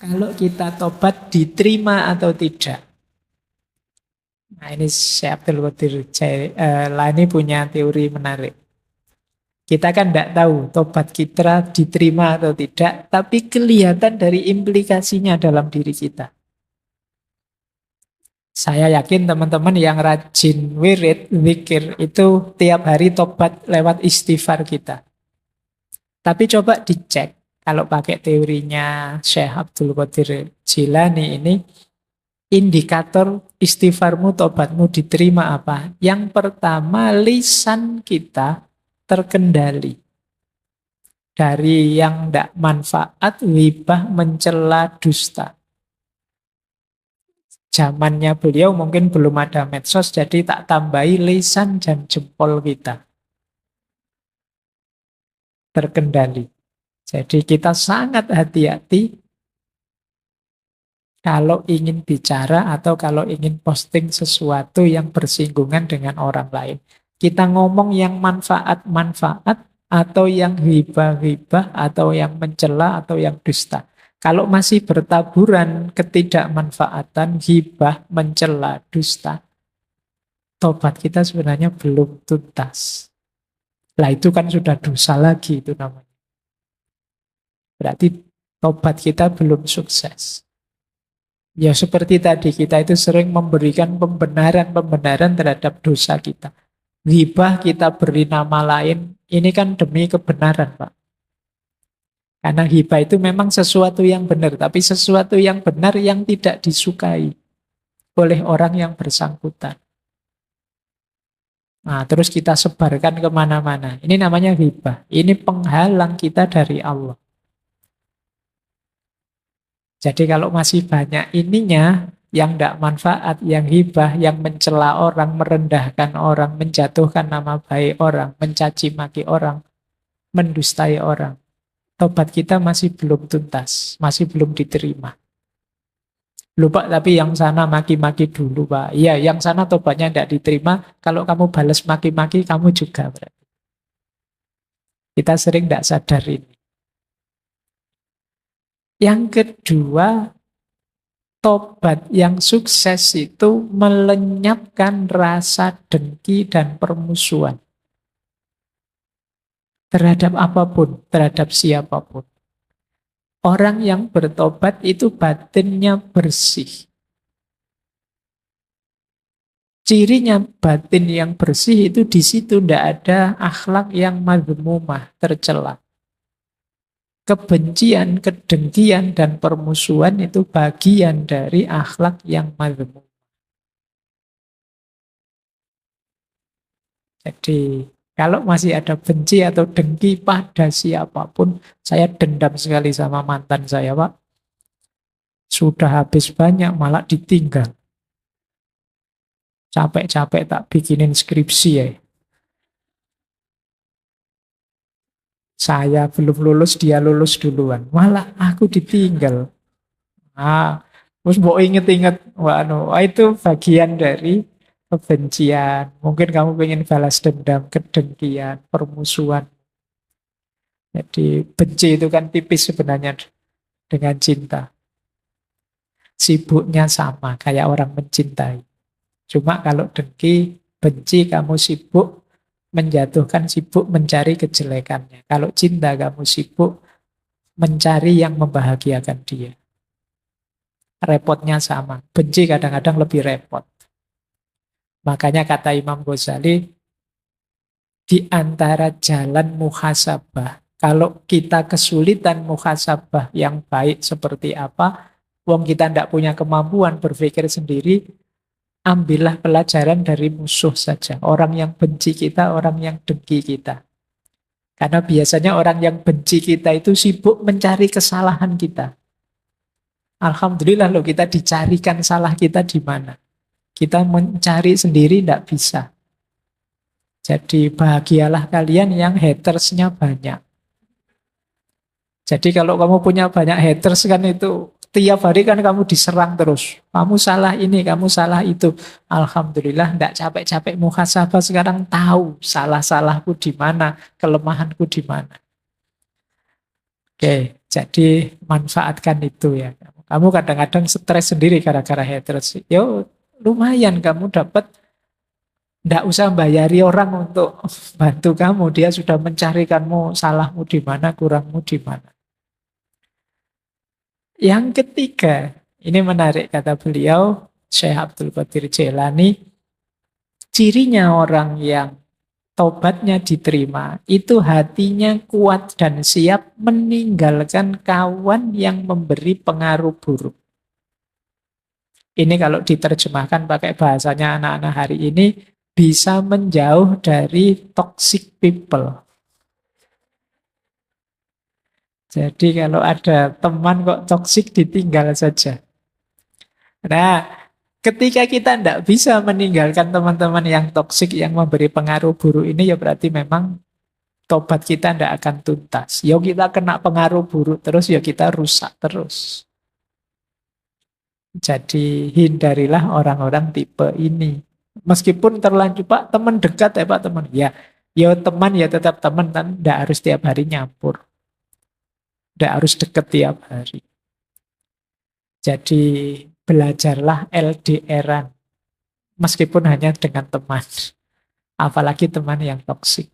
Kalau kita tobat diterima atau tidak? Nah ini Syekh Abdul Qadir Jailani punya teori menarik. Kita kan tidak tahu tobat kita diterima atau tidak, tapi kelihatan dari implikasinya dalam diri kita. Saya yakin teman-teman yang rajin wirid, zikir, itu tiap hari tobat lewat istighfar kita. Tapi coba dicek, kalau pakai teorinya Syekh Abdul Qadir Jilani ini, indikator istighfarmu, tobatmu diterima apa? Yang pertama, lisan kita terkendali. Dari yang tidak manfaat, ghibah, mencela, dusta. Zamannya beliau mungkin belum ada medsos, jadi tak tambahi lisan dan jempol kita. Terkendali. Jadi kita sangat hati-hati kalau ingin bicara atau kalau ingin posting sesuatu yang bersinggungan dengan orang lain. Kita ngomong yang manfaat-manfaat atau yang hibah-hibah atau yang mencela atau yang dusta. Kalau masih bertaburan ketidakmanfaatan, hibah, mencela, dusta, tobat kita sebenarnya belum tuntas. Lah itu kan sudah dosa lagi itu namanya. Berarti tobat kita belum sukses. Ya seperti tadi, kita itu sering memberikan pembenaran-pembenaran terhadap dosa kita. Ghibah kita beri nama lain, ini kan demi kebenaran, Pak. Karena hibah itu memang sesuatu yang benar, tapi sesuatu yang benar yang tidak disukai oleh orang yang bersangkutan. Nah, terus kita sebarkan kemana-mana. Ini namanya hibah. Ini penghalang kita dari Allah. Jadi kalau masih banyak ininya, yang tidak manfaat, yang hibah, yang mencela orang, merendahkan orang, menjatuhkan nama baik orang, mencaci maki orang, mendustai orang, tobat kita masih belum tuntas, masih belum diterima. Lupa tapi yang sana maki-maki dulu, Pak. Iya, yang sana tobatnya tidak diterima, kalau kamu balas maki-maki, kamu juga berarti. Kita sering tidak sadar ini. Yang kedua, tobat yang sukses itu melenyapkan rasa dengki dan permusuhan. Terhadap apapun, terhadap siapapun. Orang yang bertobat itu batinnya bersih. Cirinya batin yang bersih itu di situ tidak ada akhlak yang madhmumah, tercela. Kebencian, kedengkian, dan permusuhan itu bagian dari akhlak yang madhmumah. Jadi kalau masih ada benci atau dengki pada siapapun, saya dendam sekali sama mantan saya, Pak. Sudah habis banyak, malah ditinggal. Capek-capek tak bikinin skripsi ya. Saya belum lulus, dia lulus duluan. Malah aku ditinggal. Nah, terus mau inget-inget, wah, itu bagian dari kebencian. Mungkin kamu pengen balas dendam, kedengkian, permusuhan. Jadi benci itu kan tipis sebenarnya dengan cinta. Sibuknya sama, kayak orang mencintai. Cuma kalau dengki, benci, kamu sibuk menjatuhkan, sibuk mencari kejelekannya. Kalau cinta, kamu sibuk mencari yang membahagiakan dia. Repotnya sama. Benci kadang-kadang lebih repot. Makanya kata Imam Ghazali, di antara jalan muhasabah, kalau kita kesulitan muhasabah yang baik seperti apa, wong kita tidak punya kemampuan berpikir sendiri, ambillah pelajaran dari musuh saja. Orang yang benci kita, orang yang dengki kita. Karena biasanya orang yang benci kita itu sibuk mencari kesalahan kita. Alhamdulillah loh, kita dicarikan salah kita di mana. Kita mencari sendiri tidak bisa. Jadi bahagialah kalian yang hatersnya banyak. Jadi kalau kamu punya banyak haters kan itu tiap hari kan kamu diserang terus. Kamu salah ini, kamu salah itu. Alhamdulillah tidak capek-capek muhasabah, sekarang tahu salah-salahku di mana, kelemahanku di mana. Oke, jadi manfaatkan itu ya. Kamu kadang-kadang stres sendiri gara-gara haters. Yo, lumayan kamu dapat, ndak usah bayari orang untuk bantu kamu. Dia sudah mencari kamu salahmu di mana, kurangmu di mana. Yang ketiga, ini menarik kata beliau, Syekh Abdul Qadir Jailani, cirinya orang yang tobatnya diterima, itu hatinya kuat dan siap meninggalkan kawan yang memberi pengaruh buruk. Ini kalau diterjemahkan pakai bahasanya anak-anak hari ini, bisa menjauh dari toxic people. Jadi kalau ada teman kok toksik, ditinggal saja. Nah, ketika kita tidak bisa meninggalkan teman-teman yang toksik, yang memberi pengaruh buruk ini, ya berarti memang tobat kita tidak akan tuntas. Ya kita kena pengaruh buruk terus, ya kita rusak terus. Jadi hindarilah orang-orang tipe ini. Meskipun terlanjur, Pak, teman dekat ya Pak, teman. Ya teman ya tetap teman, kan tidak harus tiap hari nyampur. Tidak harus deket tiap hari. Jadi belajarlah LDR-an. Meskipun hanya dengan teman. Apalagi teman yang toksik.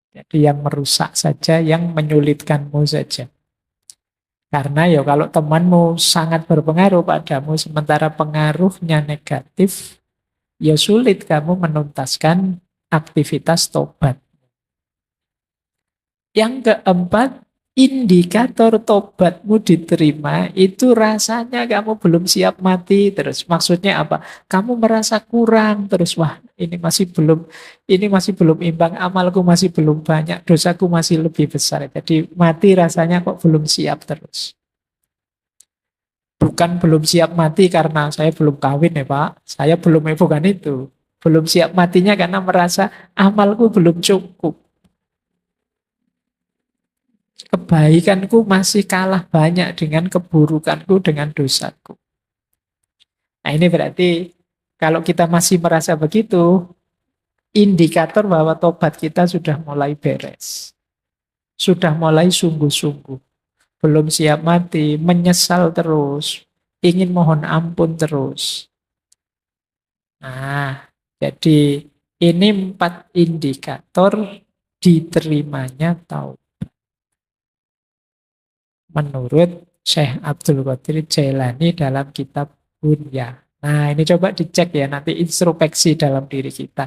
Jadi yang merusak saja, yang menyulitkanmu saja. Karena ya kalau temanmu sangat berpengaruh padamu, sementara pengaruhnya negatif, ya sulit kamu menuntaskan aktivitas tobat. Yang keempat, indikator tobatmu diterima itu rasanya kamu belum siap mati terus. Maksudnya apa? Kamu merasa kurang terus. Wah, ini masih belum imbang, amalku masih belum banyak, dosaku masih lebih besar. Jadi mati rasanya kok belum siap terus. Bukan belum siap mati karena saya belum kawin ya Pak. Saya belum, bukan itu. Belum siap matinya karena merasa amalku belum cukup. Kebaikanku masih kalah banyak dengan keburukanku, dengan dosaku. Nah ini berarti kalau kita masih merasa begitu, indikator bahwa tobat kita sudah mulai beres. Sudah mulai sungguh-sungguh. Belum siap mati, menyesal terus, ingin mohon ampun terus. Nah, jadi ini 4 indikator diterimanya taubat. Menurut Syekh Abdul Qadir Jailani dalam kitab Bunya. Nah, ini coba dicek ya, nanti introspeksi dalam diri kita.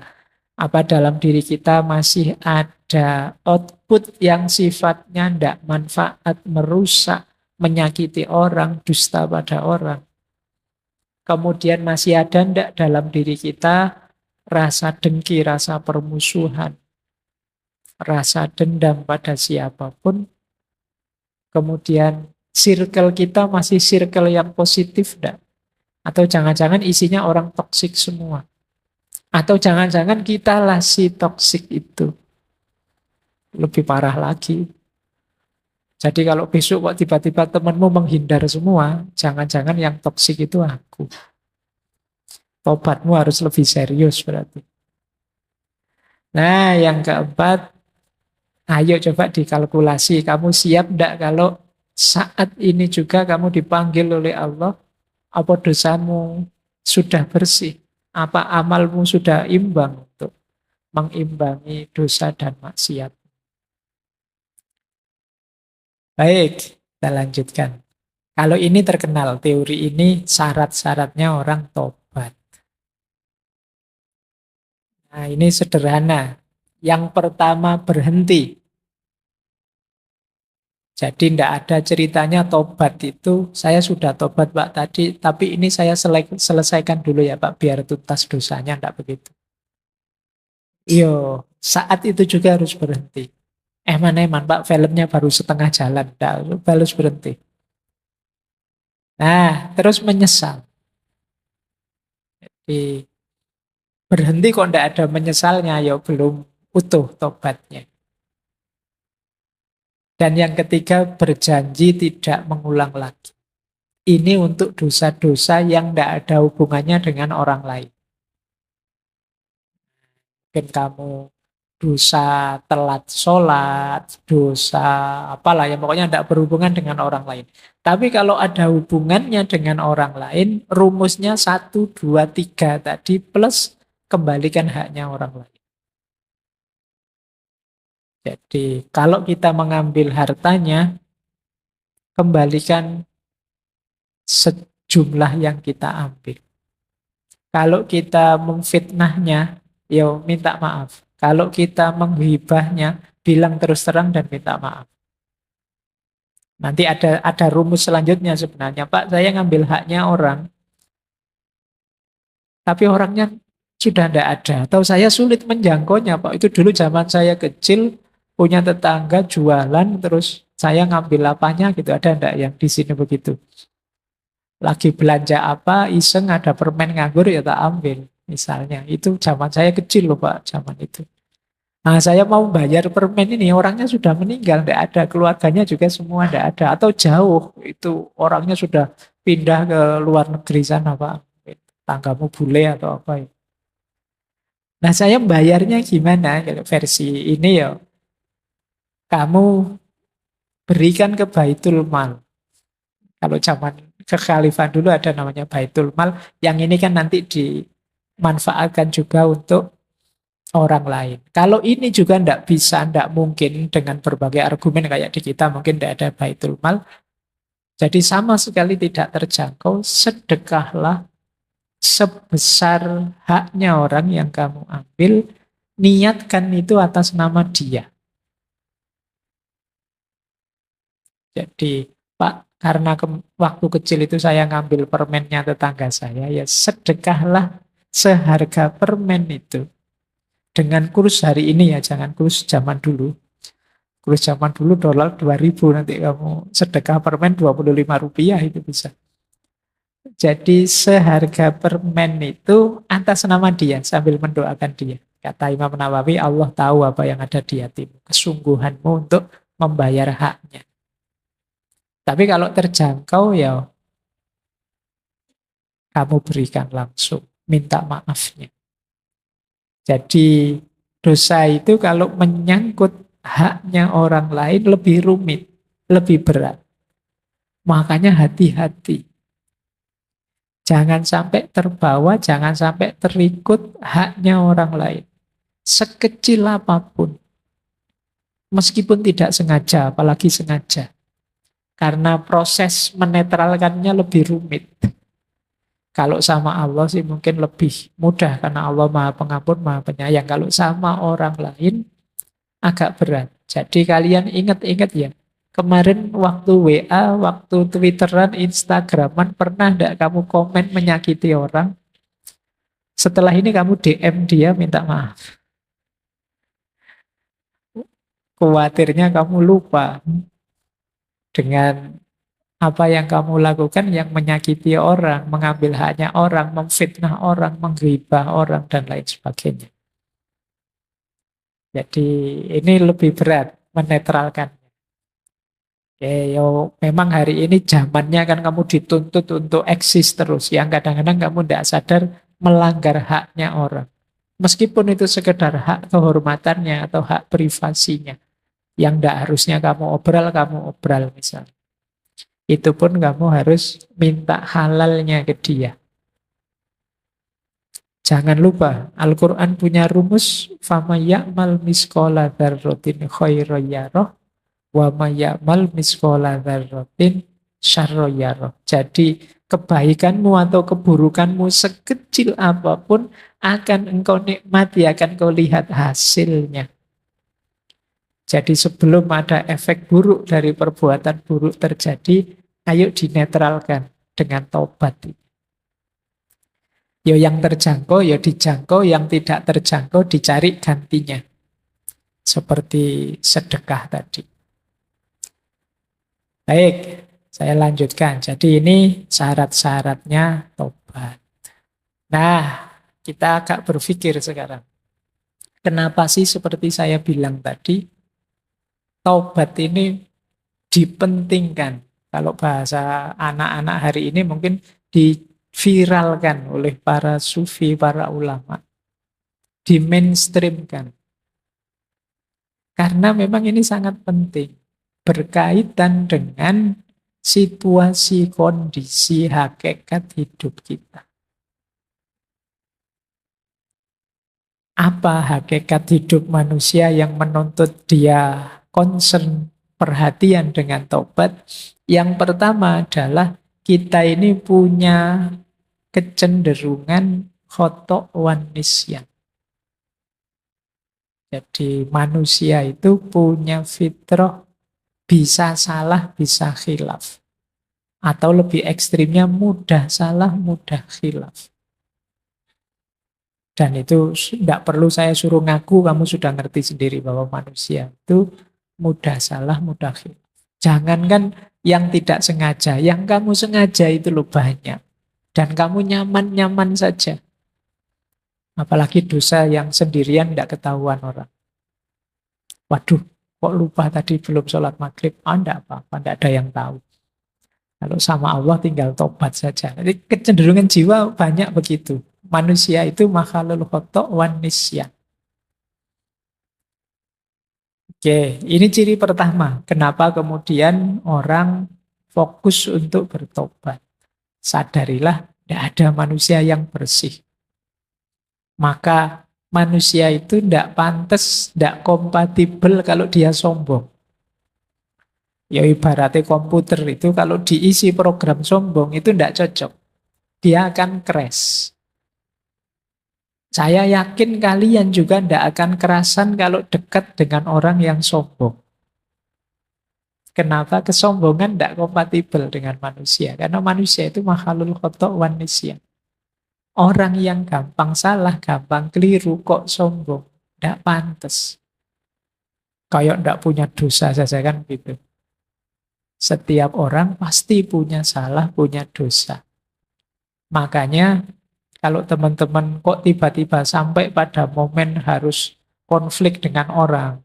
Apa dalam diri kita masih ada output yang sifatnya tidak manfaat, merusak, menyakiti orang, dusta pada orang. Kemudian masih ada tidak dalam diri kita rasa dengki, rasa permusuhan, rasa dendam pada siapapun. Kemudian circle kita masih circle yang positif enggak? Atau jangan-jangan isinya orang toksik semua. Atau jangan-jangan kita lah si toksik itu. Lebih parah lagi. Jadi kalau besok kok tiba-tiba temanmu menghindar semua, jangan-jangan yang toksik itu aku. Tobatmu harus lebih serius berarti. Nah, yang keempat, ayo coba dikalkulasi. Kamu siap enggak kalau saat ini juga kamu dipanggil oleh Allah? Apa dosamu sudah bersih? Apa amalmu sudah imbang untuk mengimbangi dosa dan maksiat? Baik, kita lanjutkan. Kalau ini terkenal, teori ini syarat-syaratnya orang tobat. Nah, ini sederhana. Yang pertama, berhenti. Jadi tidak ada ceritanya tobat itu, saya sudah tobat Pak tadi, tapi ini saya selesaikan dulu ya Pak, biar tuntas dosanya, tidak begitu. Iyo, saat itu juga harus berhenti. Eman-eman Pak, filmnya baru setengah jalan, tidak harus berhenti. Nah, terus menyesal. Jadi, berhenti kok tidak ada menyesalnya, ya belum utuh tobatnya. Dan yang ketiga, berjanji tidak mengulang lagi. Ini untuk dosa-dosa yang tidak ada hubungannya dengan orang lain. Mungkin kamu dosa telat sholat, dosa apalah ya, pokoknya tidak berhubungan dengan orang lain. Tapi kalau ada hubungannya dengan orang lain, rumusnya satu, dua, tiga tadi plus kembalikan haknya orang lain. Jadi kalau kita mengambil hartanya, kembalikan sejumlah yang kita ambil. Kalau kita memfitnahnya, ya minta maaf. Kalau kita menghibahnya, bilang terus terang dan minta maaf. Nanti ada rumus selanjutnya sebenarnya. Pak, saya ngambil haknya orang, tapi orangnya sudah tidak ada. Atau saya sulit menjangkaunya, Pak. Itu dulu zaman saya kecil, punya tetangga jualan, terus saya ngambil apanya gitu. Ada enggak yang di sini begitu? Lagi belanja apa, iseng ada permen nganggur, ya tak ambil. Misalnya, itu zaman saya kecil loh Pak, zaman itu. Nah, saya mau bayar permen ini, orangnya sudah meninggal, tidak ada. Keluarganya juga semua tidak ada. Atau jauh, itu orangnya sudah pindah ke luar negeri sana Pak. Tanggamu bule atau apa ya. Nah, saya bayarnya gimana? Kalau versi ini ya, kamu berikan ke Baitul Mal. Kalau zaman kekhalifahan dulu ada namanya Baitul Mal, yang ini kan nanti dimanfaatkan juga untuk orang lain. Kalau ini juga tidak bisa, tidak mungkin dengan berbagai argumen kayak di kita, mungkin tidak ada Baitul Mal. Jadi sama sekali tidak terjangkau, sedekahlah sebesar haknya orang yang kamu ambil, niatkan itu atas nama dia. Jadi, Pak, karena waktu kecil itu saya ngambil permennya tetangga saya, ya sedekahlah seharga permen itu. Dengan kurs hari ini ya, jangan kurs zaman dulu. Kurs zaman dulu dolar 2000, nanti kamu sedekah permen 25 rupiah itu bisa. Jadi seharga permen itu atas nama dia, sambil mendoakan dia. Kata Imam Nawawi, Allah tahu apa yang ada di hatimu, kesungguhanmu untuk membayar haknya. Tapi kalau terjangkau ya kamu berikan langsung, minta maafnya. Jadi dosa itu kalau menyangkut haknya orang lain lebih rumit, lebih berat. Makanya hati-hati. Jangan sampai terbawa, jangan sampai terikut haknya orang lain. Sekecil apapun. Meskipun tidak sengaja, apalagi sengaja. Karena proses menetralkannya lebih rumit. Kalau sama Allah sih mungkin lebih mudah, karena Allah Maha Pengampun, Maha Penyayang. Kalau sama orang lain agak berat. Jadi kalian ingat-ingat ya, kemarin waktu WA, waktu Twitteran, Instagraman, pernah enggak kamu komen menyakiti orang? Setelah ini kamu DM dia minta maaf. Khawatirnya kamu lupa dengan apa yang kamu lakukan yang menyakiti orang, mengambil haknya orang, memfitnah orang, menggibah orang, dan lain sebagainya. Jadi ini lebih berat menetralkan. Yo, memang hari ini zamannya kan kamu dituntut untuk eksis terus. Yang kadang-kadang kamu tidak sadar melanggar haknya orang. Meskipun itu sekedar hak kehormatannya atau hak privasinya. Yang tidak harusnya kamu obral misalnya. Itu pun kamu harus minta halalnya ke dia. Jangan lupa, Al-Quran punya rumus, فَمَنْ يَعْمَلْ مِثْقَالَ ذَرَّةٍ خَيْرًا يَرَهُ وَمَنْ يَعْمَلْ مِثْقَالَ ذَرَّةٍ شَرًّا يَرَهُ. Jadi kebaikanmu atau keburukanmu sekecil apapun akan engkau nikmati, akan kau lihat hasilnya. Jadi sebelum ada efek buruk dari perbuatan buruk terjadi, ayo dinetralkan dengan taubat. Ya yang terjangkau, ya dijangkau, yang tidak terjangkau dicari gantinya. Seperti sedekah tadi. Baik, saya lanjutkan. Jadi ini syarat-syaratnya taubat. Nah, kita agak berpikir sekarang. Kenapa sih seperti saya bilang tadi, taubat ini dipentingkan. Kalau bahasa anak-anak hari ini mungkin diviralkan oleh para sufi, para ulama. Dimainstreamkan. Karena memang ini sangat penting. Berkaitan dengan situasi, kondisi, hakikat hidup kita. Apa hakikat hidup manusia yang menuntut dia concern, perhatian dengan tobat? Yang pertama adalah kita ini punya kecenderungan khotok wan nisyan. Jadi manusia itu punya fitrah bisa salah, bisa khilaf. Atau lebih ekstrimnya mudah salah, mudah khilaf. Dan itu tidak perlu saya suruh ngaku, kamu sudah ngerti sendiri bahwa manusia itu mudah salah, mudah khilaf. Jangankan yang tidak sengaja, yang kamu sengaja itu loh banyak. Dan kamu nyaman-nyaman saja. Apalagi dosa yang sendirian tidak ketahuan orang. Waduh, kok lupa tadi belum sholat maghrib? Tidak apa-apa, tidak ada yang tahu. Kalau sama Allah tinggal tobat saja. Jadi kecenderungan jiwa banyak begitu. Manusia itu makhluk khotok wan nisyan. Oke, ini ciri pertama. Kenapa kemudian orang fokus untuk bertobat. Sadarilah, tidak ada manusia yang bersih. Maka manusia itu tidak pantas, tidak kompatibel kalau dia sombong. Ya ibaratnya komputer itu kalau diisi program sombong itu tidak cocok. Dia akan crash. Saya yakin kalian juga tidak akan kerasan kalau dekat dengan orang yang sombong. Kenapa? Kesombongan tidak kompatibel dengan manusia. Karena manusia itu makhluk khotok wan nisyan. Orang yang gampang salah, gampang keliru, kok sombong. Tidak pantas. Kayak tidak punya dosa saja kan gitu. Setiap orang pasti punya salah, punya dosa. Makanya kalau teman-teman kok tiba-tiba sampai pada momen harus konflik dengan orang,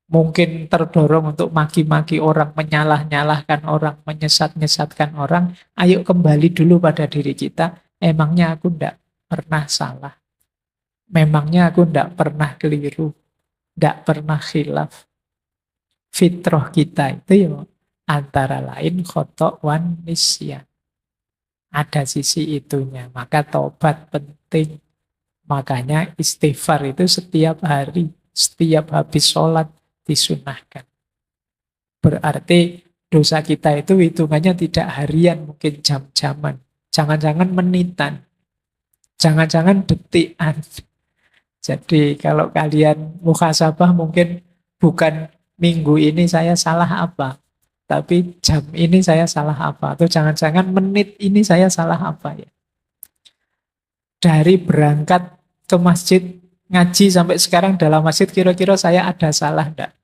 mungkin terdorong untuk maki-maki orang, menyalah-nyalahkan orang, menyesat-nyesatkan orang, ayo kembali dulu pada diri kita, emangnya aku tidak pernah salah. Memangnya aku tidak pernah keliru, tidak pernah khilaf. Fitrah kita itu ya antara lain khotok wan nisyan. Ada sisi itunya, maka tobat penting. Makanya istighfar itu setiap hari, setiap habis sholat disunahkan. Berarti dosa kita itu hitungannya tidak harian, mungkin jam-jaman. Jangan-jangan menitan. Jangan-jangan detikan. Jadi kalau kalian muhasabah mungkin bukan minggu ini saya salah apa, tapi jam ini saya salah apa, atau jangan-jangan menit ini saya salah apa ya. Dari berangkat ke masjid ngaji sampai sekarang dalam masjid kira-kira saya ada salah enggak?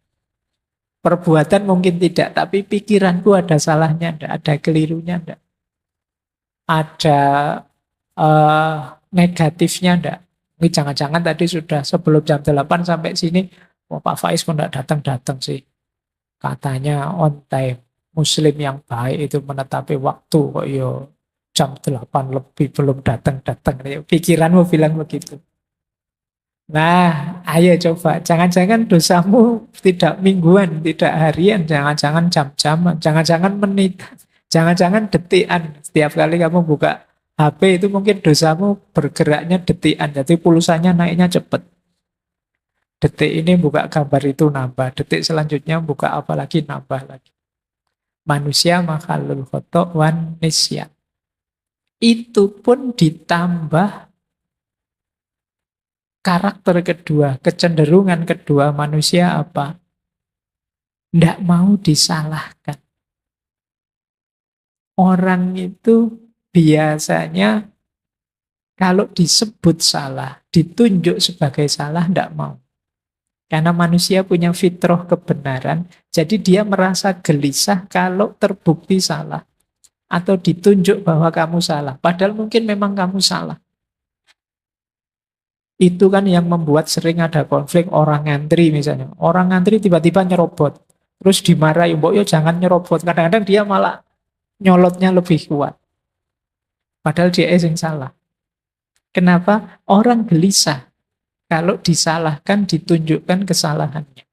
Perbuatan mungkin tidak, tapi pikiranku ada salahnya enggak? Ada kelirunya enggak? Ada negatifnya enggak? Ini jangan-jangan tadi sudah sebelum jam 8 sampai sini, oh, Pak Faiz kok enggak datang-datang sih? Katanya on time. Muslim yang baik itu menetapi waktu kok yo jam 8 lebih belum datang-datang. Pikiranmu bilang begitu. Nah, ayo coba. Jangan-jangan dosamu tidak mingguan, tidak harian. Jangan-jangan jam-jaman. Jangan-jangan menit. Jangan-jangan detikan. Setiap kali kamu buka HP itu mungkin dosamu bergeraknya detikan. Jadi pulsanya naiknya cepat. Detik ini buka gambar itu nambah. Detik selanjutnya buka apa lagi nambah lagi. Manusia makhluk khotok wan nisyan. Itu pun ditambah karakter kedua, kecenderungan kedua manusia apa? Tidak mau disalahkan. Orang itu biasanya kalau disebut salah, ditunjuk sebagai salah, tidak mau. Karena manusia punya fitrah kebenaran, jadi dia merasa gelisah kalau terbukti salah. Atau ditunjuk bahwa kamu salah. Padahal mungkin memang kamu salah. Itu kan yang membuat sering ada konflik orang ngantri misalnya. Orang ngantri tiba-tiba nyerobot. Terus dimarahi, mbok yo jangan nyerobot. Kadang-kadang dia malah nyolotnya lebih kuat. Padahal dia yang salah. Kenapa? Orang gelisah. Kalau disalahkan, ditunjukkan kesalahannya.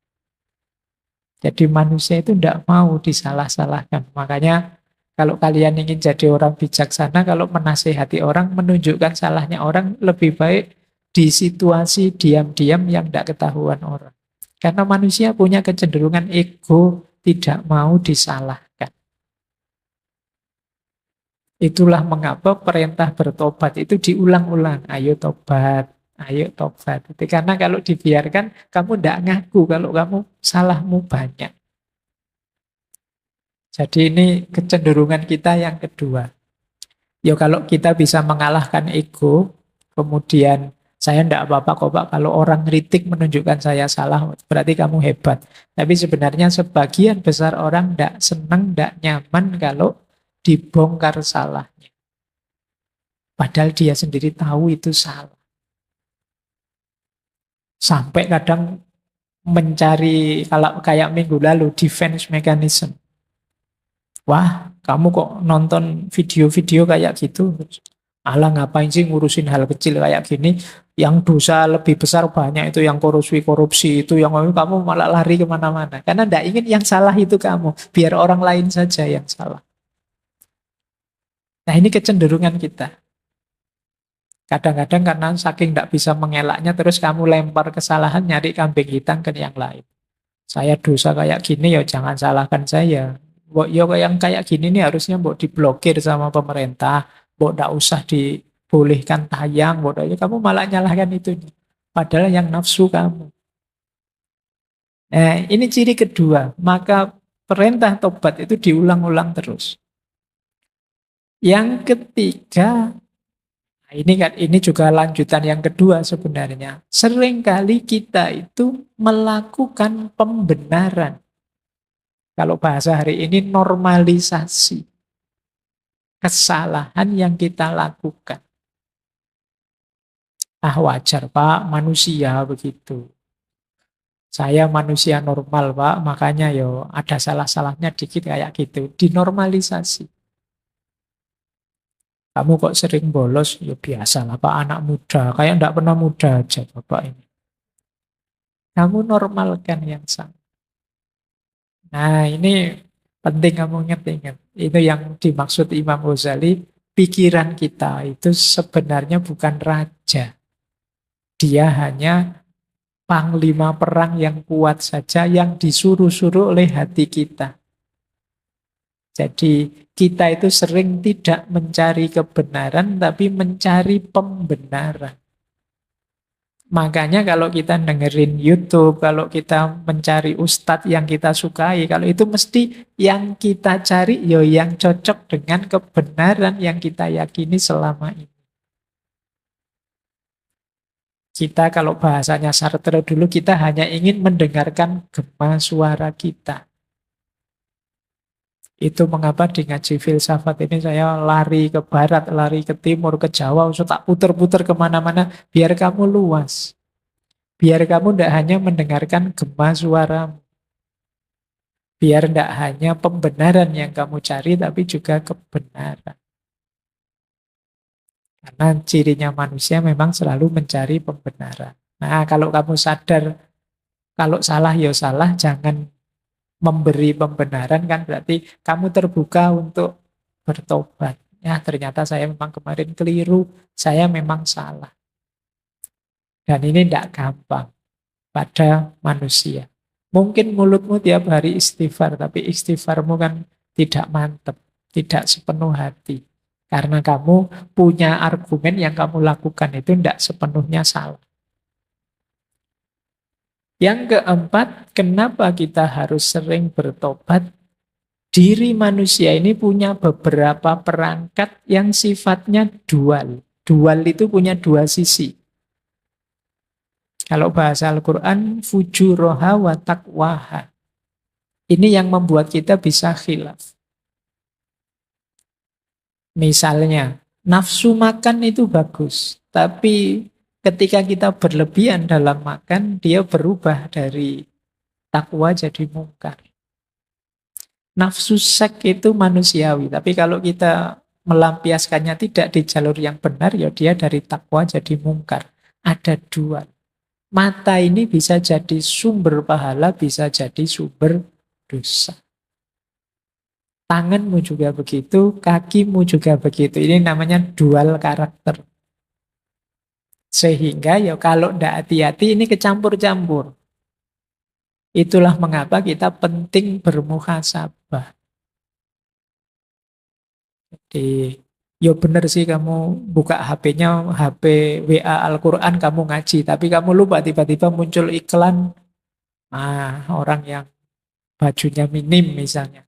Jadi manusia itu tidak mau disalah-salahkan. Makanya kalau kalian ingin jadi orang bijaksana, kalau menasehati orang, menunjukkan salahnya orang, lebih baik di situasi diam-diam yang tidak ketahuan orang. Karena manusia punya kecenderungan ego, tidak mau disalahkan. Itulah mengapa perintah bertobat itu diulang-ulang. Ayo tobat, ayo tobat. Itu karena kalau dibiarkan, kamu tidak ngaku kalau kamu salahmu banyak. Jadi ini kecenderungan kita yang kedua. Ya kalau kita bisa mengalahkan ego, kemudian saya tidak apa-apa kok Pak, kalau orang kritik menunjukkan saya salah, berarti kamu hebat. Tapi sebenarnya sebagian besar orang tidak senang, tidak nyaman kalau dibongkar salahnya. Padahal dia sendiri tahu itu salah. Sampai kadang mencari, kalau kayak minggu lalu, defense mechanism. Wah, kamu kok nonton video-video kayak gitu? Alah ngapain sih ngurusin hal kecil kayak gini? Yang dosa lebih besar banyak itu yang korupsi itu yang kamu malah lari kemana-mana. Karena tidak ingin yang salah itu kamu, biar orang lain saja yang salah. Nah ini kecenderungan kita. Kadang-kadang karena saking tidak bisa mengelaknya, terus kamu lempar kesalahan nyari kambing hitam ke yang lain. Saya dosa kayak gini ya jangan salahkan saya. Ya yang kayak gini nih harusnya mbok diblokir sama pemerintah, mbok tidak usah dibolehkan tayang, mbok kamu malah nyalahkan itu. Padahal yang nafsu kamu. Ini ciri kedua, maka perintah tobat itu diulang-ulang terus. Yang ketiga, ini juga lanjutan yang kedua sebenarnya. Seringkali kita itu melakukan pembenaran. Kalau bahasa hari ini normalisasi kesalahan yang kita lakukan. Wajar Pak, manusia begitu. Saya manusia normal Pak, makanya ada salah-salahnya dikit kayak gitu. Dinormalisasi. Kamu kok sering bolos? Ya biasalah Pak, anak muda. Kayak enggak pernah muda aja Bapak ini. Kamu normalkan yang sama. Nah ini penting kamu ingat-ingat. Itu yang dimaksud Imam Ghazali. Pikiran kita itu sebenarnya bukan raja. Dia hanya panglima perang yang kuat saja yang disuruh-suruh oleh hati kita. Jadi kita itu sering tidak mencari kebenaran tapi mencari pembenaran. Makanya kalau kita dengerin YouTube, kalau kita mencari ustadz yang kita sukai, kalau itu mesti yang kita cari yang cocok dengan kebenaran yang kita yakini selama ini. Kita kalau bahasanya Sartre dulu, kita hanya ingin mendengarkan gema suara kita. Itu mengapa di ngaji filsafat ini saya lari ke barat, lari ke timur, ke Jawa, tak puter-puter kemana-mana, biar kamu luas. Biar kamu tidak hanya mendengarkan gema suaramu. Biar tidak hanya pembenaran yang kamu cari, tapi juga kebenaran. Karena cirinya manusia memang selalu mencari pembenaran. Nah, kalau kamu sadar, kalau salah ya salah, jangan memberi pembenaran, kan berarti kamu terbuka untuk bertobat. Ya, ternyata saya memang kemarin keliru, saya memang salah. Dan ini tidak gampang pada manusia. Mungkin mulutmu tiap hari istighfar, tapi istighfarmu kan tidak mantap, tidak sepenuh hati. Karena kamu punya argumen yang kamu lakukan itu tidak sepenuhnya salah. Yang keempat, kenapa kita harus sering bertobat? Diri manusia ini punya beberapa perangkat yang sifatnya dual. Dual itu punya dua sisi. Kalau bahasa Al-Quran, fujuroha wa taqwaha. Ini yang membuat kita bisa khilaf. Misalnya, nafsu makan itu bagus, tapi ketika kita berlebihan dalam makan, dia berubah dari takwa jadi mungkar. Nafsu seks itu manusiawi, tapi kalau kita melampiaskannya tidak di jalur yang benar, ya dia dari takwa jadi mungkar. Ada dua. Mata ini bisa jadi sumber pahala, bisa jadi sumber dosa. Tanganmu juga begitu, kakimu juga begitu. Ini namanya dual karakter. Sehingga ya kalau tidak hati-hati ini kecampur-campur. Itulah mengapa kita penting bermuhasabah. Jadi, yo bener sih kamu buka HP-nya, HP WA Al-Quran kamu ngaji, tapi kamu lupa tiba-tiba muncul iklan, orang yang bajunya minim misalnya.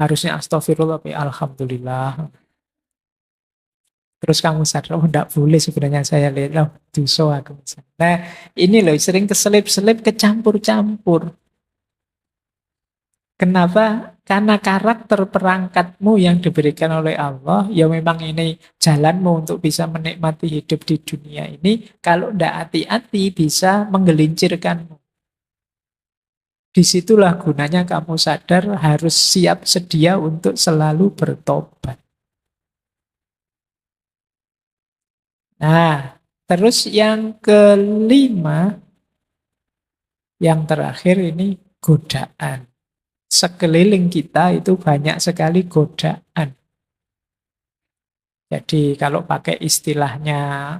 Harusnya astagfirullah, tapi alhamdulillah. Terus kamu sadar, oh enggak boleh sebenarnya saya lihat, oh dosa aku misalnya. Nah, ini loh sering keselip-selip, kecampur-campur. Kenapa? Karena karakter perangkatmu yang diberikan oleh Allah, ya memang ini jalanmu untuk bisa menikmati hidup di dunia ini. Kalau tidak hati-hati bisa menggelincirkanmu. Disitulah gunanya kamu sadar harus siap sedia untuk selalu bertobat. Nah, terus yang kelima, yang terakhir ini godaan. Sekeliling kita itu banyak sekali godaan. Jadi kalau pakai istilahnya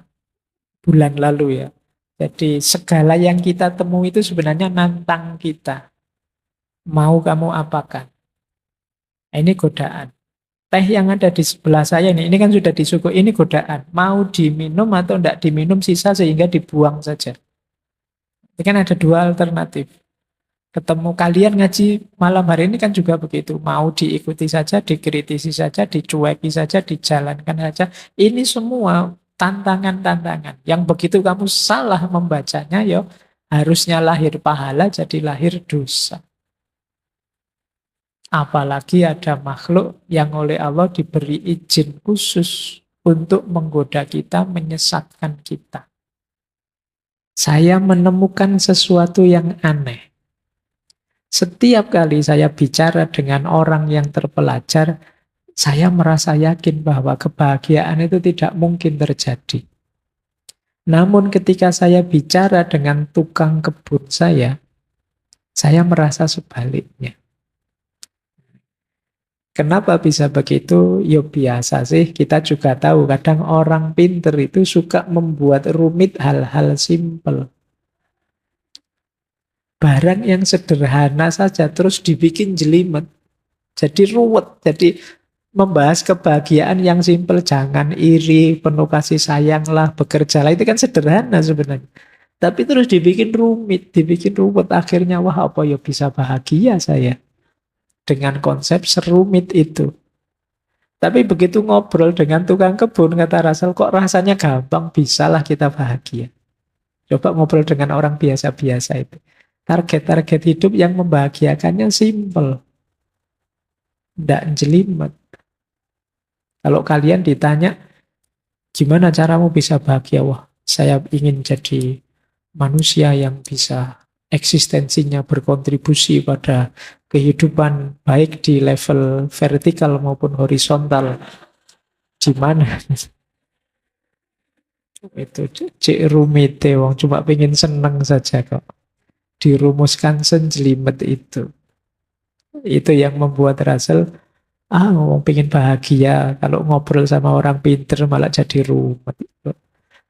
bulan lalu ya. Jadi segala yang kita temui itu sebenarnya nantang kita. Mau kamu apakan? Nah, ini godaan. Teh yang ada di sebelah saya ini kan sudah disuguhi, ini godaan. Mau diminum atau tidak diminum sisa sehingga dibuang saja. Ini kan ada dua alternatif. Ketemu kalian ngaji malam hari ini kan juga begitu. Mau diikuti saja, dikritisi saja, dicueki saja, dijalankan saja. Ini semua tantangan-tantangan. Yang begitu kamu salah membacanya, ya harusnya lahir pahala jadi lahir dosa. Apalagi ada makhluk yang oleh Allah diberi izin khusus untuk menggoda kita, menyesatkan kita. Saya menemukan sesuatu yang aneh. Setiap kali saya bicara dengan orang yang terpelajar, saya merasa yakin bahwa kebahagiaan itu tidak mungkin terjadi. Namun ketika saya bicara dengan tukang kebun saya merasa sebaliknya. Kenapa bisa begitu? Ya biasa sih, kita juga tahu kadang orang pinter itu suka membuat rumit hal-hal simpel. Barang yang sederhana saja terus dibikin jelimet. Jadi ruwet. Jadi membahas kebahagiaan yang simpel. Jangan iri, penuh kasih sayanglah, bekerjalah. Itu kan sederhana sebenarnya. Tapi terus dibikin rumit, dibikin ruwet. Akhirnya wah apa ya bisa bahagia saya. Dengan konsep serumit itu. Tapi begitu ngobrol dengan tukang kebun, kata Russell, kok rasanya gampang, bisalah kita bahagia. Coba ngobrol dengan orang biasa-biasa itu. Target-target hidup yang membahagiakannya simple. Tidak jelimet. Kalau kalian ditanya, gimana caramu bisa bahagia? Wah, saya ingin jadi manusia yang bisa eksistensinya berkontribusi pada kehidupan baik di level vertikal maupun horizontal. Gimana? Itu cek rumite, wong cuma pengen seneng saja kok. Dirumuskan senjelimet itu. Itu yang membuat Russell, ngomong pengen bahagia. Kalau ngobrol sama orang pinter malah jadi rumet.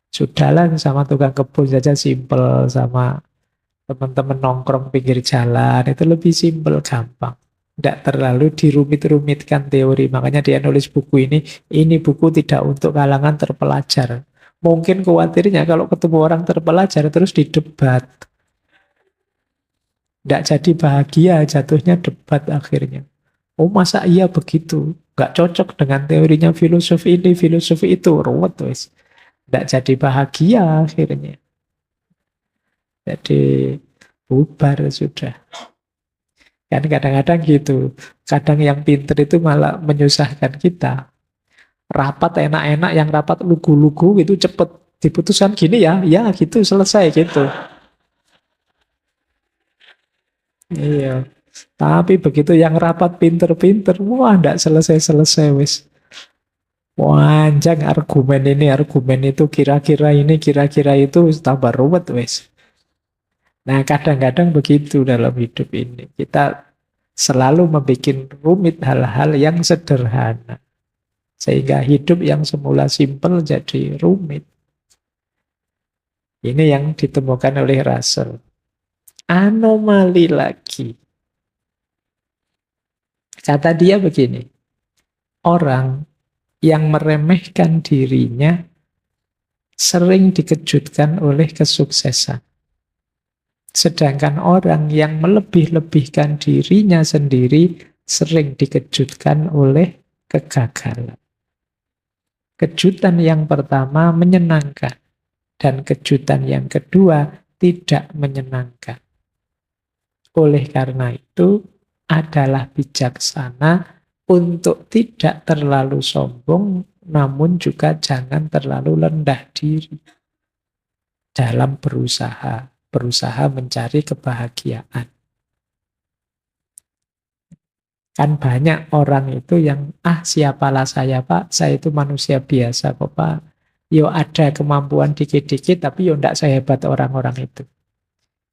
Sudahlah sama tukang kebun saja simple, sama teman-teman nongkrong pinggir jalan. Itu lebih simple, gampang. Tidak terlalu dirumit-rumitkan teori. Makanya dia nulis buku ini buku tidak untuk kalangan terpelajar. Mungkin khawatirnya kalau ketemu orang terpelajar terus didebat. Tidak jadi bahagia, jatuhnya debat akhirnya. Oh masa iya begitu? Nggak cocok dengan teorinya filosofi ini, filosofi itu. Ruwet wes. Tidak jadi bahagia akhirnya. Jadi bubar sudah. Kan kadang-kadang gitu. Kadang yang pinter itu malah menyusahkan kita. Rapat enak-enak, yang rapat lugu-lugu gitu cepet diputuskan gini ya gitu selesai gitu. Iya. Tapi begitu yang rapat pinter-pinter, wah ndak selesai-selesai wis. Panjang argumen itu, kira-kira itu tambah ruwet wis. Nah kadang-kadang begitu dalam hidup ini. Kita Selalu membuat rumit hal-hal yang sederhana. Sehingga hidup yang semula simpel jadi rumit. Ini yang ditemukan oleh Russell. Anomali lagi. Kata dia begini, orang yang meremehkan dirinya sering dikejutkan oleh kesuksesan. Sedangkan orang yang melebih-lebihkan dirinya sendiri sering dikejutkan oleh kegagalan. Kejutan yang pertama menyenangkan, dan kejutan yang kedua tidak menyenangkan. Oleh karena itu, adalah bijaksana untuk tidak terlalu sombong, namun juga jangan terlalu rendah diri dalam berusaha mencari kebahagiaan. Kan banyak orang itu yang, siapalah saya Pak, saya itu manusia biasa kok Pak. Yo ada kemampuan dikit-dikit, tapi yo ndak sehebat orang-orang itu.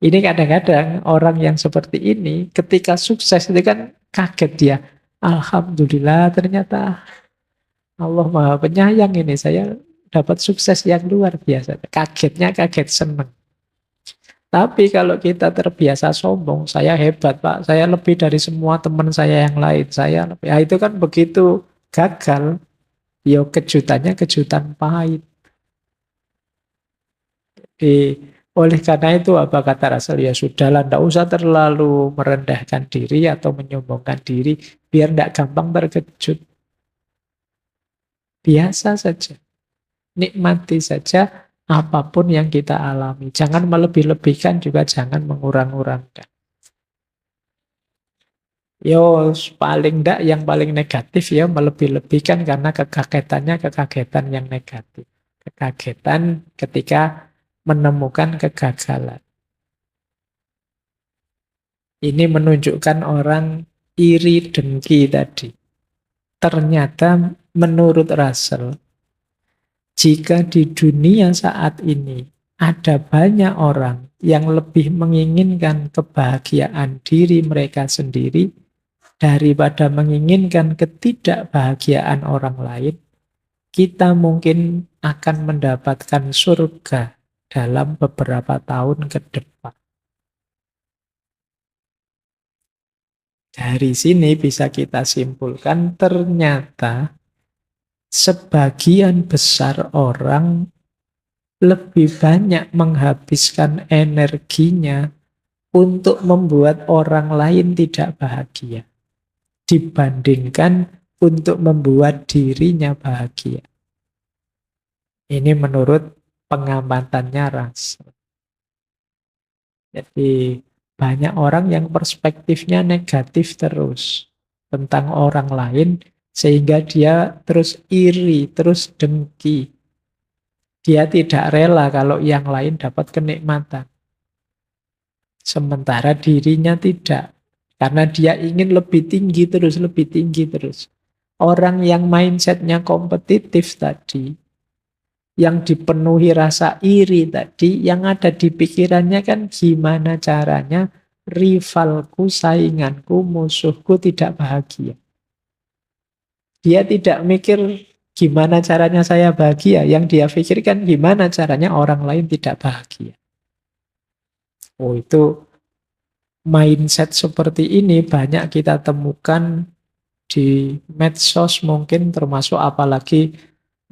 Ini kadang-kadang orang yang seperti ini, ketika sukses itu kan kaget dia. Alhamdulillah ternyata Allah Maha Penyayang ini, saya dapat sukses yang luar biasa. Kagetnya kaget seneng. Tapi kalau kita terbiasa sombong, saya hebat Pak, saya lebih dari semua teman saya yang lain, saya lebih. Itu kan begitu gagal, ya kejutannya kejutan pahit. Oleh karena itu apa kata Rasul? Ya sudahlah, tidak usah terlalu merendahkan diri atau menyombongkan diri, biar tidak gampang terkejut. Biasa saja, nikmati saja apapun yang kita alami. Jangan melebih-lebihkan, juga jangan mengurang-urangkan. Yo, paling enggak yang paling negatif ya melebih-lebihkan karena kekagetannya kekagetan yang negatif. Kekagetan ketika menemukan kegagalan. Ini menunjukkan orang iri dengki tadi. Ternyata menurut Russell, jika di dunia saat ini ada banyak orang yang lebih menginginkan kebahagiaan diri mereka sendiri daripada menginginkan ketidakbahagiaan orang lain, kita mungkin akan mendapatkan surga dalam beberapa tahun ke depan. Dari sini bisa kita simpulkan ternyata sebagian besar orang lebih banyak menghabiskan energinya untuk membuat orang lain tidak bahagia dibandingkan untuk membuat dirinya bahagia. Ini menurut pengamatannya Russell. Jadi banyak orang yang perspektifnya negatif terus tentang orang lain, sehingga dia terus iri, terus dengki. Dia tidak rela kalau yang lain dapat kenikmatan. Sementara dirinya tidak. Karena dia ingin lebih tinggi terus, lebih tinggi terus. Orang yang mindsetnya kompetitif tadi, yang dipenuhi rasa iri tadi, yang ada di pikirannya kan gimana caranya rivalku, sainganku, musuhku tidak bahagia. Dia tidak mikir gimana caranya saya bahagia, yang dia pikirkan gimana caranya orang lain tidak bahagia. Oh, itu mindset seperti ini banyak kita temukan di medsos mungkin, termasuk apalagi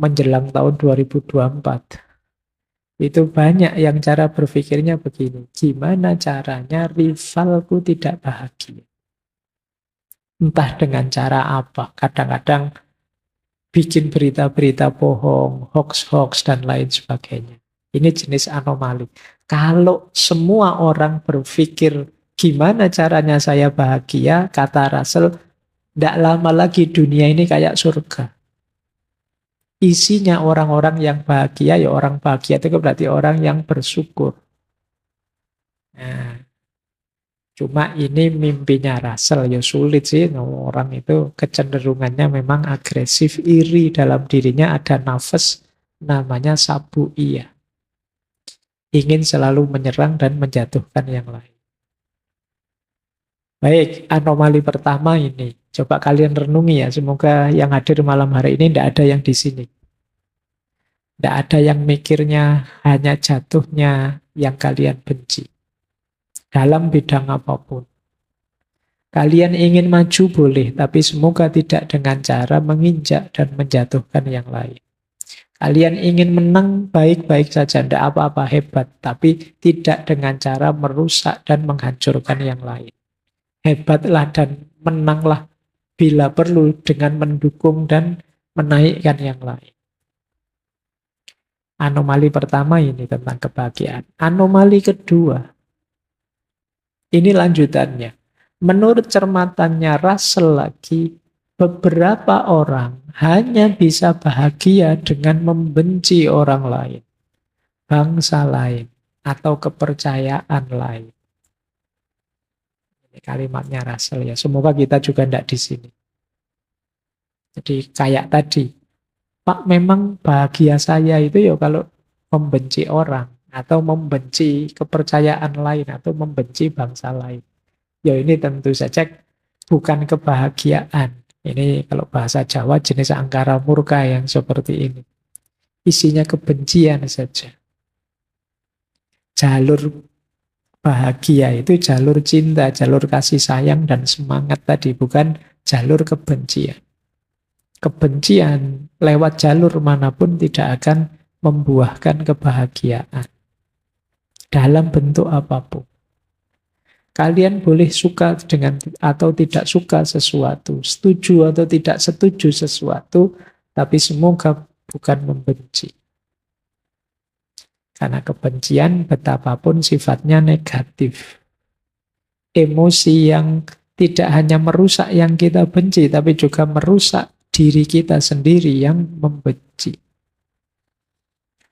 menjelang tahun 2024. Itu banyak yang cara berpikirnya begini, gimana caranya rivalku tidak bahagia. Entah dengan cara apa, kadang-kadang bikin berita-berita bohong, hoax-hoax, dan lain sebagainya. Ini jenis anomali. Kalau semua orang berpikir gimana caranya saya bahagia, kata Russell, tidak lama lagi dunia ini kayak surga. Isinya orang-orang yang bahagia, ya orang bahagia itu berarti orang yang bersyukur. Nah, cuma ini mimpinya Russell, ya sulit sih. Orang itu kecenderungannya memang agresif, iri, dalam dirinya ada nafas namanya sabu'iyah. Ingin selalu menyerang dan menjatuhkan yang lain. Baik, anomali pertama ini. Coba kalian renungi ya, semoga yang hadir malam hari ini tidak ada yang di sini. Tidak ada yang mikirnya hanya jatuhnya yang kalian benci. Dalam bidang apapun. Kalian ingin maju boleh, tapi semoga tidak dengan cara menginjak dan menjatuhkan yang lain. Kalian ingin menang baik-baik saja, tidak apa-apa hebat, tapi tidak dengan cara merusak dan menghancurkan yang lain. Hebatlah dan menanglah bila perlu dengan mendukung dan menaikkan yang lain. Anomali pertama ini tentang kebahagiaan. Anomali kedua, ini lanjutannya. Menurut cermatannya Russell lagi, beberapa orang hanya bisa bahagia dengan membenci orang lain, bangsa lain, atau kepercayaan lain. Ini kalimatnya Russell ya. Semoga kita juga tidak di sini. Jadi kayak tadi, Pak, memang bahagia saya itu ya kalau membenci orang, atau membenci kepercayaan lain, atau membenci bangsa lain. Ya ini tentu saja bukan kebahagiaan. Ini kalau bahasa Jawa jenis angkara murka yang seperti ini. Isinya kebencian saja. Jalur bahagia itu jalur cinta, jalur kasih sayang dan semangat tadi, bukan jalur kebencian. Kebencian lewat jalur manapun tidak akan membuahkan kebahagiaan dalam bentuk apapun. Kalian boleh suka dengan atau tidak suka sesuatu, setuju atau tidak setuju sesuatu, tapi semoga bukan membenci. Karena kebencian betapapun sifatnya negatif. Emosi yang tidak hanya merusak yang kita benci, tapi juga merusak diri kita sendiri yang membenci.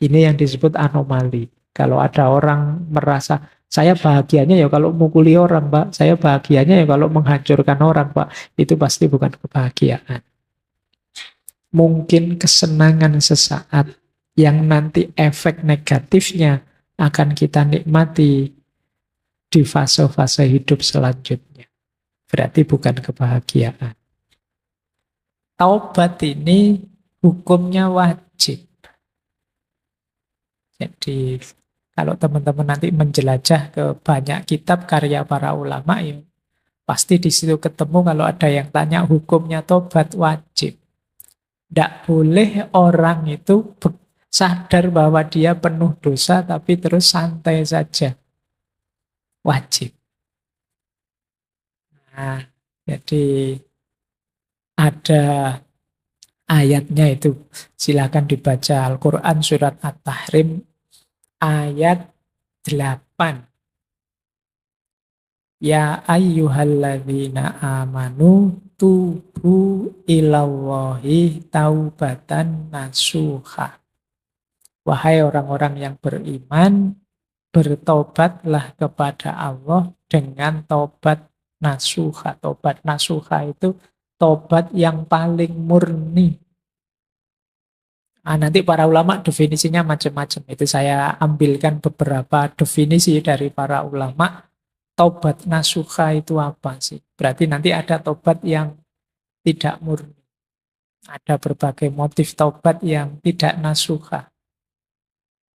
Ini yang disebut anomali. Kalau ada orang merasa, saya bahagianya ya kalau mukuli orang, Pak. Saya bahagianya ya kalau menghancurkan orang, Pak. Itu pasti bukan kebahagiaan. Mungkin kesenangan sesaat yang nanti efek negatifnya akan kita nikmati di fase-fase hidup selanjutnya. Berarti bukan kebahagiaan. Taubat ini hukumnya wajib. Jadi kalau teman-teman nanti menjelajah ke banyak kitab karya para ulama, ya pasti di situ ketemu kalau ada yang tanya hukumnya tobat wajib. Tidak boleh orang itu sadar bahwa dia penuh dosa tapi terus santai saja. Wajib. Nah, jadi ada ayatnya itu. Silakan dibaca Al-Quran surat At-Tahrim ayat 8. Ya ayyuhalladzina amanu tubu ilallahi taubatan nasuha. Wahai orang-orang yang beriman, bertobatlah kepada Allah dengan tobat nasuha. Tobat nasuha itu tobat yang paling murni. Nanti para ulama definisinya macam-macam. Itu saya ambilkan beberapa definisi dari para ulama. Tobat nasuha itu apa sih? Berarti nanti ada tobat yang tidak murni. Ada berbagai motif tobat yang tidak nasuha.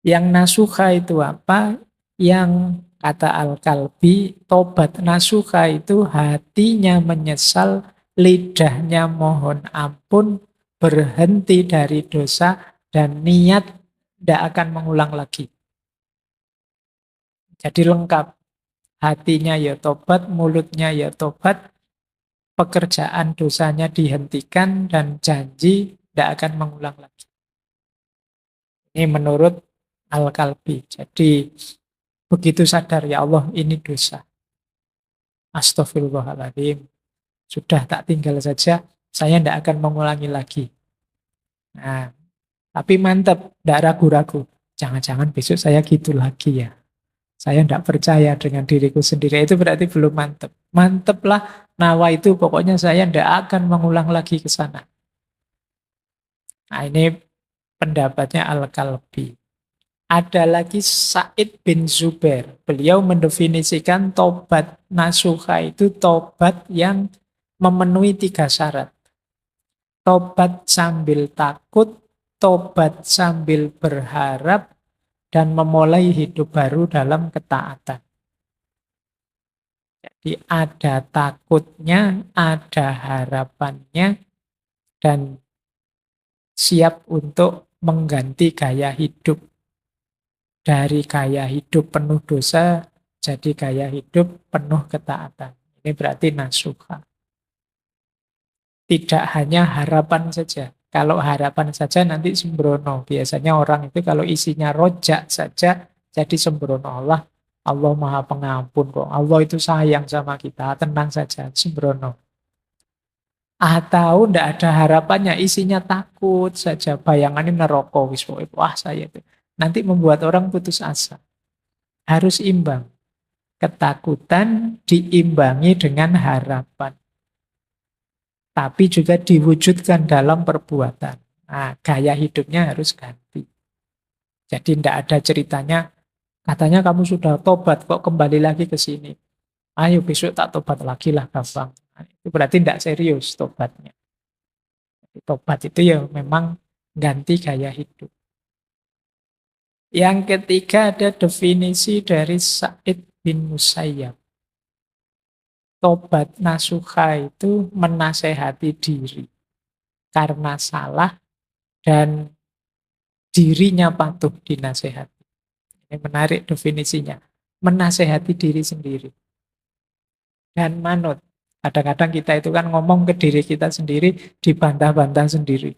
Yang nasuha itu apa? Yang kata Al-Kalbi, tobat nasuha itu hatinya menyesal, lidahnya mohon ampun, berhenti dari dosa, dan niat tidak akan mengulang lagi. Jadi lengkap. Hatinya ya tobat, mulutnya ya tobat, pekerjaan dosanya dihentikan, dan janji tidak akan mengulang lagi. Ini menurut Al-Kalbi. Jadi begitu sadar, ya Allah ini dosa. Astaghfirullahaladzim. Sudah tak tinggal saja, saya tidak akan mengulangi lagi. Nah, tapi mantap, tidak ragu-ragu. Jangan-jangan besok saya gitu lagi ya. Saya tidak percaya dengan diriku sendiri. Itu berarti belum mantap. Mantaplah nawa itu, pokoknya saya tidak akan mengulang lagi ke sana. Nah, ini pendapatnya Al-Kalbi. Ada lagi Sa'id bin Zubair. Beliau mendefinisikan tobat nasuha itu tobat yang memenuhi 3 syarat. Tobat sambil takut, tobat sambil berharap, dan memulai hidup baru dalam ketaatan. Jadi ada takutnya, ada harapannya, dan siap untuk mengganti gaya hidup. Dari gaya hidup penuh dosa, jadi gaya hidup penuh ketaatan. Ini berarti nasuha. Tidak hanya harapan saja. Kalau harapan saja nanti sembrono. Biasanya orang itu kalau isinya rojak saja, jadi sembrono. Allah Maha Pengampun kok. Allah itu sayang sama kita, tenang saja, sembrono. Atau tidak ada harapannya, isinya takut saja, bayangannya neraka. Wah saya itu. Nanti membuat orang putus asa. Harus imbang. Ketakutan diimbangi dengan harapan. Tapi juga diwujudkan dalam perbuatan. Nah, gaya hidupnya harus ganti. Jadi tidak ada ceritanya, katanya kamu sudah tobat, kok kembali lagi ke sini. Ayo besok tak tobat lagi lah, gampang. Nah, itu berarti tidak serius tobatnya. Tobat itu ya memang ganti gaya hidup. Yang ketiga ada definisi dari Sa'id bin Musayyab. Tobat nasuha itu menasehati diri karena salah dan dirinya patuh dinasehati. Ini menarik definisinya. Menasehati diri sendiri. Dan manut. Kadang-kadang kita itu kan ngomong ke diri kita sendiri, dibantah-bantah sendiri.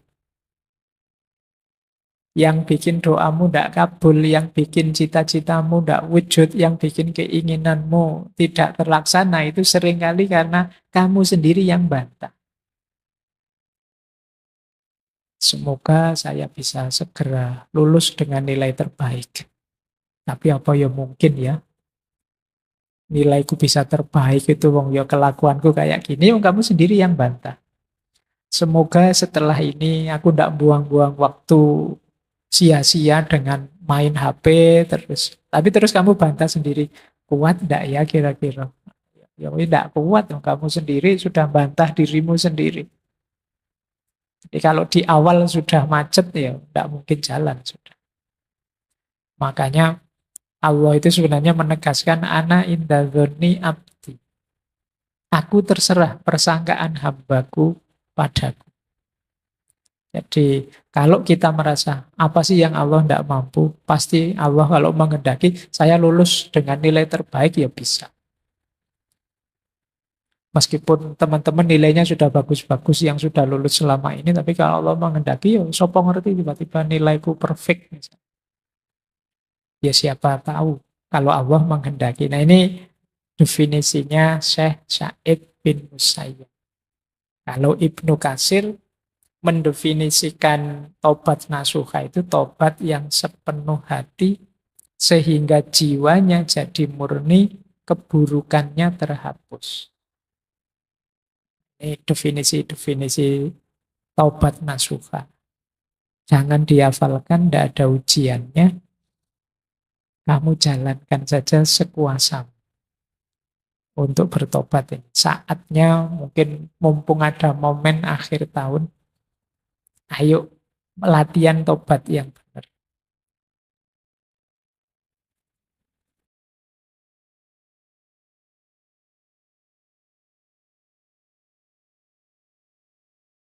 Yang bikin doamu tidak kabul, yang bikin cita-citamu tidak wujud, yang bikin keinginanmu tidak terlaksana, itu seringkali karena kamu sendiri yang bantah. Semoga saya bisa segera lulus dengan nilai terbaik. Tapi apa ya mungkin ya, nilaiku bisa terbaik itu, wong ya kelakuanku kayak gini, wong kamu sendiri yang bantah. Semoga setelah ini aku tidak buang-buang waktu sia-sia dengan main HP terus. Tapi terus kamu bantah sendiri, kuat tidak ya kira-kira? Ya tidak kuat, kamu sendiri sudah bantah dirimu sendiri. Jadi kalau di awal sudah macet ya tidak mungkin jalan sudah. Makanya Allah itu sebenarnya menegaskan ana inda dzonni abdi. Aku terserah persangkaan hambaku padaku. Jadi kalau kita merasa apa sih yang Allah tidak mampu, pasti Allah kalau menghendaki saya lulus dengan nilai terbaik ya bisa. Meskipun teman-teman nilainya sudah bagus-bagus yang sudah lulus selama ini, tapi kalau Allah menghendaki ya sopo ngerti tiba-tiba nilaiku perfect misalnya. Ya siapa tahu kalau Allah menghendaki. Nah ini definisinya Syekh Sa'id bin Musayyab. Kalau Ibnu Katsir mendefinisikan tobat nasuha itu tobat yang sepenuh hati sehingga jiwanya jadi murni, keburukannya terhapus. Ini definisi-definisi tobat nasuha. Jangan dihafalkan, tidak ada ujiannya. Kamu jalankan saja sekuasamu untuk bertobat ini. Saatnya mungkin mumpung ada momen akhir tahun, ayo latihan tobat yang